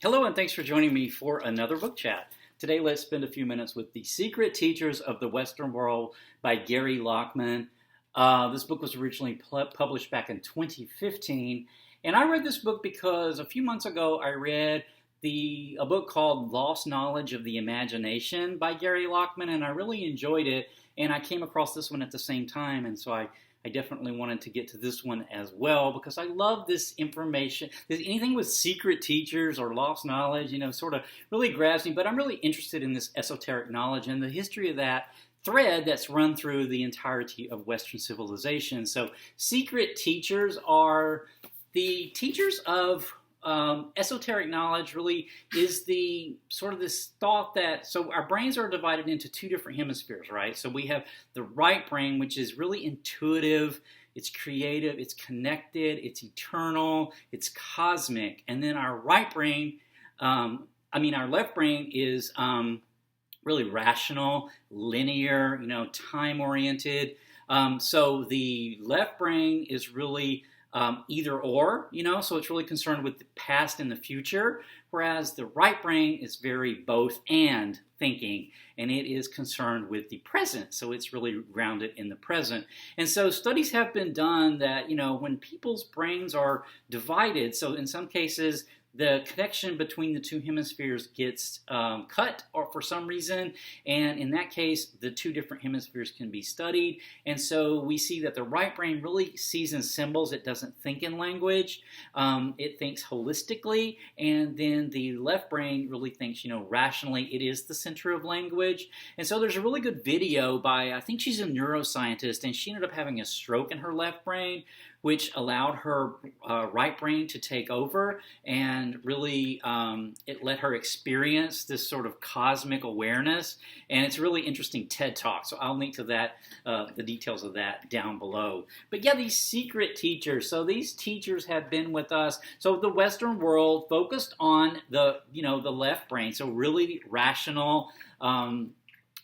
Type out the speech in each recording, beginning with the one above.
Hello, and thanks for joining me for another book chat. Today, let's spend a few minutes with The Secret Teachers of the Western World by Gary Lachman. This book was originally published back in 2015, and I read this book because a few months ago I read a book called Lost Knowledge of the Imagination by Gary Lachman, and I really enjoyed it, and I came across this one at the same time, and so I definitely wanted to get to this one as well because I love this information. Anything with secret teachers or lost knowledge, sort of really grabs me. But I'm really interested in this esoteric knowledge and the history of that thread that's run through the entirety of Western civilization. So secret teachers are the teachers of esoteric knowledge. Really is the sort of this thought that, so our brains are divided into two different hemispheres, right? So we have the right brain, which is really intuitive, it's creative, it's connected, it's eternal, it's cosmic. And then our right brain, our left brain is really rational, linear, time-oriented. So the left brain is really either or, so it's really concerned with the past and the future, whereas the right brain is very both and thinking, and it is concerned with the present, so it's really grounded in the present. And so studies have been done that, when people's brains are divided, so in some cases, the connection between the two hemispheres gets cut or for some reason, and in that case, the two different hemispheres can be studied. And so we see that the right brain really sees in symbols. It doesn't think in language. It thinks holistically, and then the left brain really thinks, rationally. It is the center of language. And so there's a really good video by, I think she's a neuroscientist, and she ended up having a stroke in her left brain, which allowed her right brain to take over, and really it let her experience this sort of cosmic awareness. And it's a really interesting TED Talk, so I'll link to that, the details of that down below. But yeah, these secret teachers. So these teachers have been with us. So the Western world focused on the left brain, so really rational,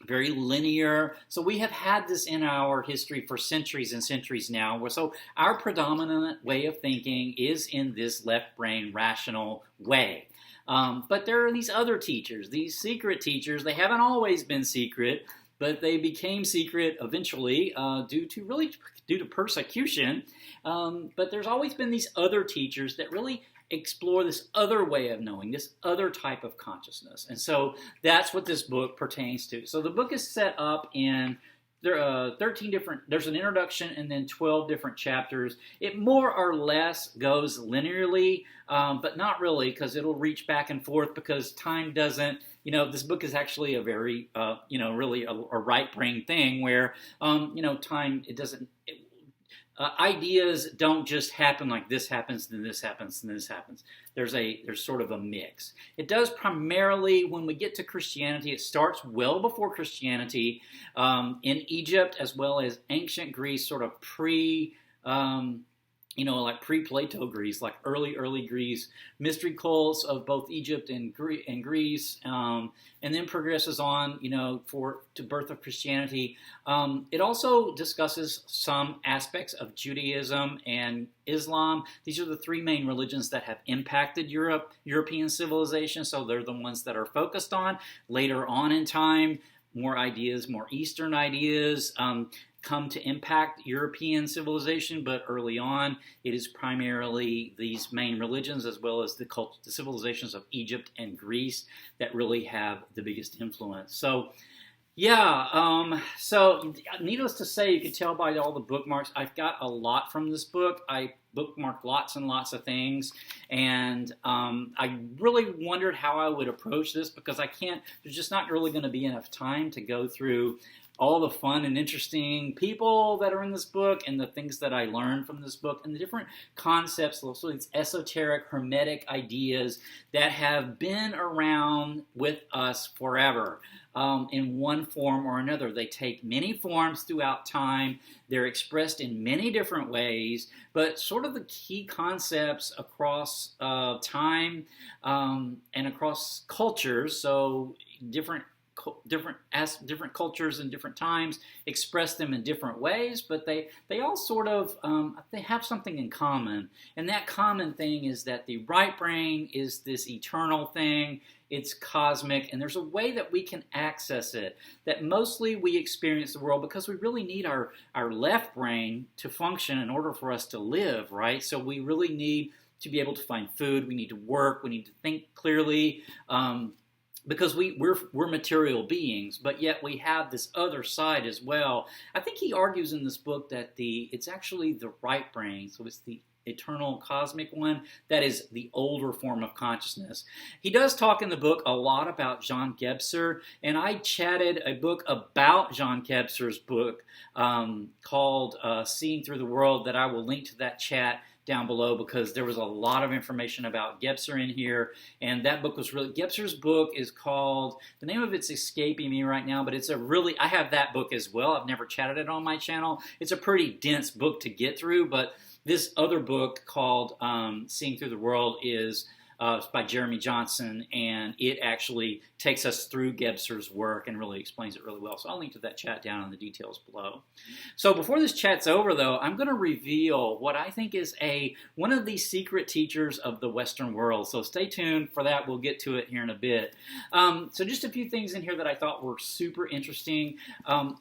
very linear. So we have had this in our history for centuries and centuries now. So our predominant way of thinking is in this left brain rational way. But there are these other teachers, these secret teachers. They haven't always been secret, but they became secret eventually due to persecution. But there's always been these other teachers that really explore this other way of knowing, this other type of consciousness. And so that's what this book pertains to. So the book is set up in 13 different, there's an introduction and then 12 different chapters. It more or less goes linearly, but not really, because it'll reach back and forth because time doesn't, this book is actually a very, really a right brain thing where, time, it doesn't, ideas don't just happen like this happens, then this happens, then this happens. There's sort of a mix. It does primarily, when we get to Christianity, it starts well before Christianity in Egypt as well as ancient Greece, sort of like pre-Plato Greece, like early Greece, mystery cults of both Egypt and Greece, and then progresses on, to birth of Christianity. It also discusses some aspects of Judaism and Islam. These are the three main religions that have impacted European civilization, so they're the ones that are focused on. Later on in time, more Eastern ideas, come to impact European civilization, but early on, it is primarily these main religions as well as the civilizations of Egypt and Greece that really have the biggest influence. So, so needless to say, you can tell by all the bookmarks, I've got a lot from this book. I bookmarked lots and lots of things, and I really wondered how I would approach this because there's just not really going to be enough time to go through all the fun and interesting people that are in this book and the things that I learned from this book and the different concepts, so these esoteric, hermetic ideas that have been around with us forever in one form or another. They take many forms throughout time. They're expressed in many different ways, but sort of the key concepts across time and across cultures, so different different cultures and different times express them in different ways, but they all sort of they have something in common, and that common thing is that the right brain is this eternal thing. It's cosmic, and there's a way that we can access it, that mostly we experience the world because we really need our left brain to function in order for us to live, right? So we really need to be able to find food, we need to work, we need to think clearly, because we're material beings, but yet we have this other side as well. I think he argues in this book that it's actually the right brain, so it's the eternal cosmic one, that is the older form of consciousness. He does talk in the book a lot about John Gebser, and I chatted a book about John Gebser's book called Seeing Through the World, that I will link to that chat down below, because there was a lot of information about Gebser in here, and that book was really, Gebser's book is called, the name of it's escaping me right now, but it's I have that book as well. I've never chatted it on my channel. It's a pretty dense book to get through, but this other book called Seeing Through the World is by Jeremy Johnson, and it actually takes us through Gebser's work and really explains it really well. So I'll link to that chat down in the details below. So before this chat's over, though, I'm going to reveal what I think is one of the secret teachers of the Western world. So stay tuned for that. We'll get to it here in a bit. So just a few things in here that I thought were super interesting.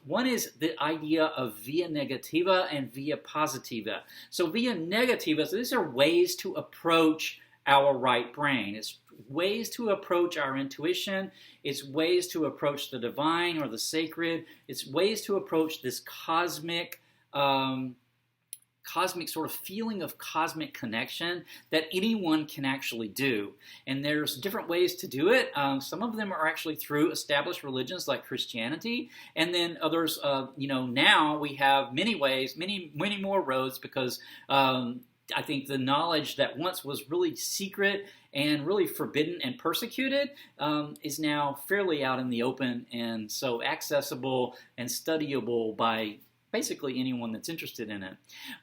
One is the idea of via negativa and via positiva. So via negativa, so these are ways to approach our right brain. It's ways to approach our intuition. It's ways to approach the divine or the sacred. It's ways to approach this cosmic sort of feeling of cosmic connection that anyone can actually do. And there's different ways to do it. Some of them are actually through established religions like Christianity, and then others, now we have many ways, many more roads, because I think the knowledge that once was really secret and really forbidden and persecuted is now fairly out in the open, and so accessible and studyable by basically anyone that's interested in it.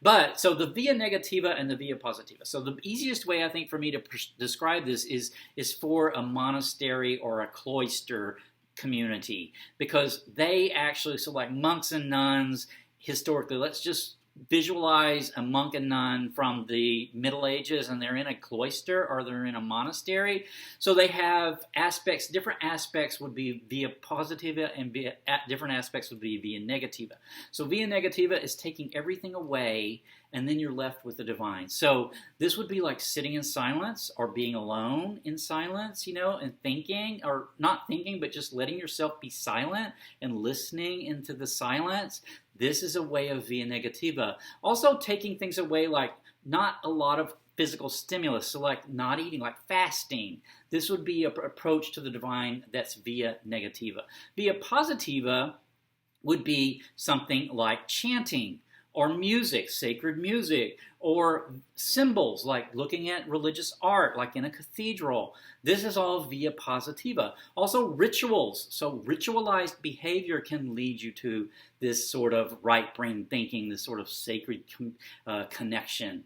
But so the via negativa and the via positiva. So the easiest way I think for me to describe this is for a monastery or a cloister community, because they actually, so like monks and nuns historically, let's just visualize a monk and nun from the Middle Ages, and they're in a cloister or they're in a monastery. So they have aspects, different aspects would be via positiva, and different aspects would be via negativa. So via negativa is taking everything away, and then you're left with the divine. So this would be like sitting in silence or being alone in silence, and thinking, or not thinking, but just letting yourself be silent and listening into the silence. This is a way of via negativa. Also taking things away, like not a lot of physical stimulus, so like not eating, like fasting. This would be an approach to the divine that's via negativa. Via positiva would be something like chanting, or music, sacred music, or symbols, like looking at religious art, like in a cathedral. This is all via positiva. Also rituals. So ritualized behavior can lead you to this sort of right brain thinking, this sort of sacred connection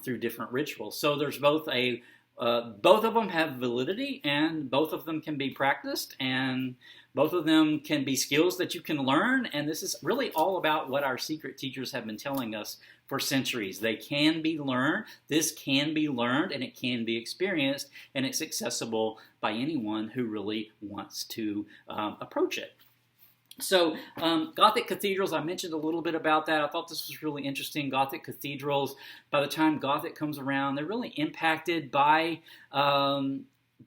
through different rituals. So there's both of them have validity, and both of them can be practiced, and both of them can be skills that you can learn, and this is really all about what our secret teachers have been telling us for centuries. They can be learned, this can be learned, and it can be experienced, and it's accessible by anyone who really wants to approach it. So Gothic cathedrals, I mentioned a little bit about that. I thought this was really interesting. Gothic cathedrals, by the time Gothic comes around, they're really impacted by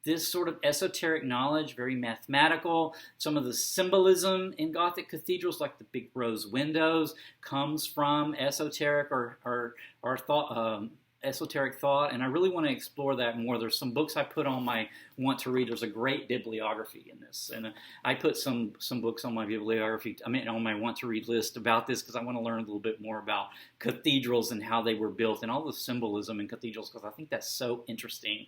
this sort of esoteric knowledge, very mathematical. Some of the symbolism in Gothic cathedrals, like the big rose windows, comes from esoteric or thought, esoteric thought, and I really want to explore that more. There's some books I put on my want to read. There's a great bibliography in this, and I put some books on my bibliography, on my want to read list about this, because I want to learn a little bit more about cathedrals and how they were built and all the symbolism in cathedrals, because I think that's so interesting.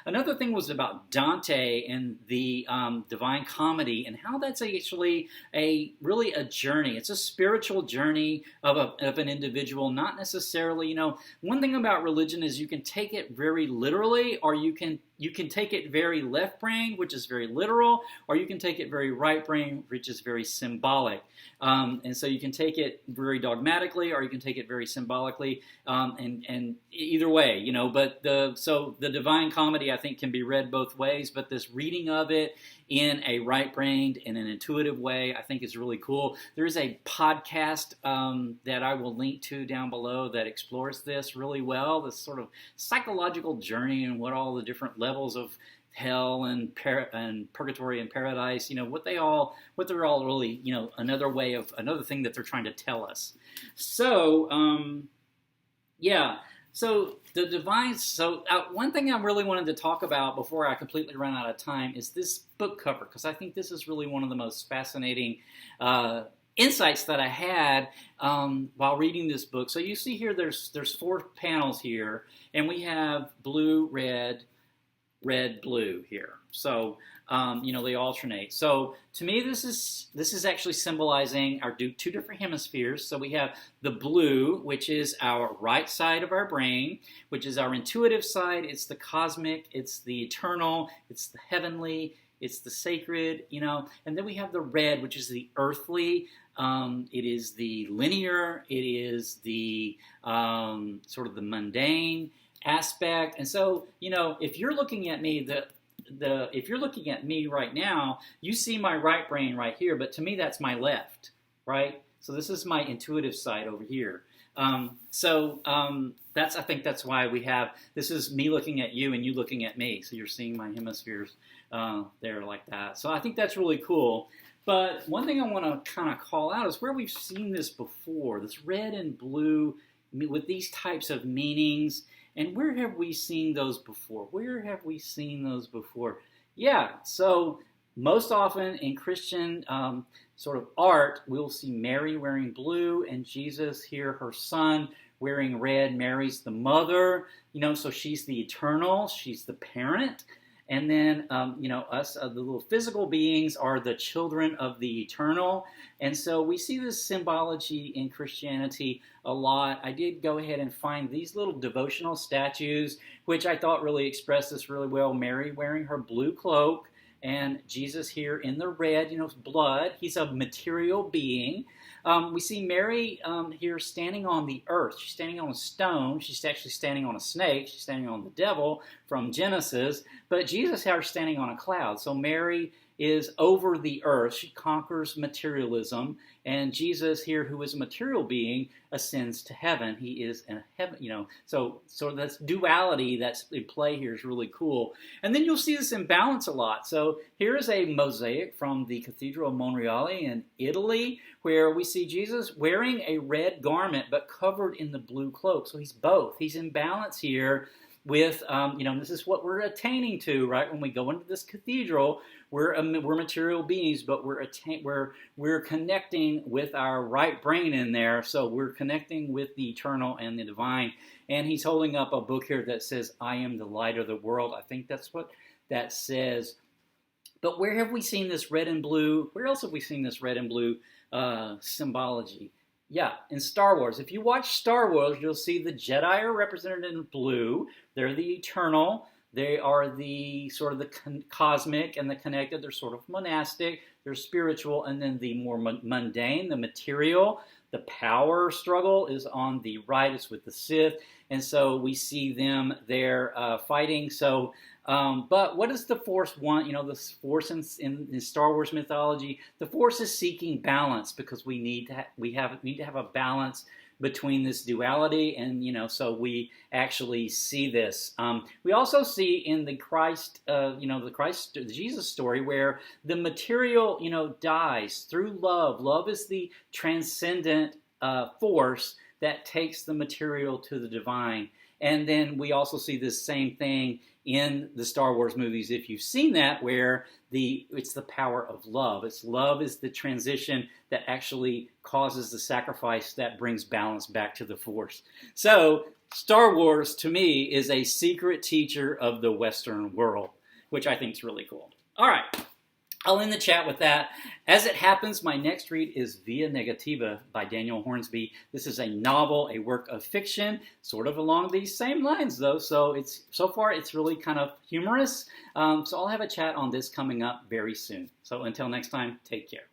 Another thing was about Dante and the Divine Comedy, and how that's actually really a journey. It's a spiritual journey of an individual, not necessarily, one thing about religion is you can take it very literally, or you can you can take it very left brain, which is very literal, or you can take it very right brain, which is very symbolic. And so you can take it very dogmatically, or you can take it very symbolically, and either way, you know. But the Divine Comedy, I think, can be read both ways. But this reading of it in a right-brained and an intuitive way, I think is really cool. There is a podcast that I will link to down below that explores this really well, this sort of psychological journey and what all the different levels of hell and purgatory and paradise, you know, what they're all really, you know, another thing that they're trying to tell us. So, So the divine. So one thing I really wanted to talk about before I completely run out of time is this book cover, because I think this is really one of the most fascinating insights that I had while reading this book. So you see here, there's 4 panels here, and we have blue, red, red, blue here. So you know, they alternate. So to me, this is actually symbolizing our 2 different hemispheres. So we have the blue, which is our right side of our brain, which is our intuitive side. It's the cosmic, it's the eternal, it's the heavenly, it's the sacred, you know. And then we have the red, which is the earthly. It is the linear. It is the sort of the mundane aspect. And so, you know, if you're looking at me, if you're looking at me right now, you see my right brain right here, but to me that's my left, right? So this is my intuitive side over here. I think that's why this is me looking at you and you looking at me. So you're seeing my hemispheres there like that. So I think that's really cool. But one thing I want to kind of call out is where we've seen this before, this red and blue with these types of meanings. And where have we seen those before? Yeah, so most often in Christian sort of art, we'll see Mary wearing blue and Jesus here, her son, wearing red. Mary's the mother, you know, so she's the eternal, she's the parent. And then, you know, us, the little physical beings, are the children of the eternal. And so we see this symbology in Christianity a lot. I did go ahead and find these little devotional statues, which I thought really expressed this really well. Mary wearing her blue cloak, and Jesus here in the red, you know, blood. He's a material being. We see Mary here standing on the earth. She's standing on a stone. She's actually standing on a snake. She's standing on the devil from Genesis. But Jesus here is standing on a cloud. So Mary is over the earth. She conquers materialism. And Jesus here, who is a material being, ascends to heaven. He is in heaven, you know. So that's duality that's in play here is really cool. And then you'll see this imbalance a lot. So here is a mosaic from the Cathedral of Monreale in Italy, where we see Jesus wearing a red garment but covered in the blue cloak. So he's both. He's in balance here with, you know, this is what we're attaining to, right? When we go into this cathedral, we're material beings, but we're connecting with our right brain in there. So we're connecting with the eternal and the divine. And he's holding up a book here that says, "I am the light of the world." I think that's what that says. But where have we seen this red and blue? Where else have we seen this red and blue symbology? Yeah, in Star Wars. If you watch Star Wars, you'll see the Jedi are represented in blue. They're the eternal. They are the sort of the cosmic and the connected. They're sort of monastic. They're spiritual. And then the more mundane, the material, the power struggle is on the right. It's with the Sith. And so we see them there fighting. So, but what does the Force want? You know, the Force in Star Wars mythology, the Force is seeking balance, because we need to have a balance between this duality, and you know, so we actually see this. We also see in the the Jesus story, where the material, you know, dies through love. Love is the transcendent force that takes the material to the divine. And then we also see this same thing in the Star Wars movies, if you've seen that, where it's the power of love. Love is the transition that actually causes the sacrifice that brings balance back to the Force. So Star Wars, to me, is a secret teacher of the Western world, which I think is really cool. All right. I'll end the chat with that. As it happens, my next read is Via Negativa by Daniel Hornsby. This is a novel, a work of fiction, sort of along these same lines, though. So far it's really kind of humorous. So I'll have a chat on this coming up very soon. So until next time, take care.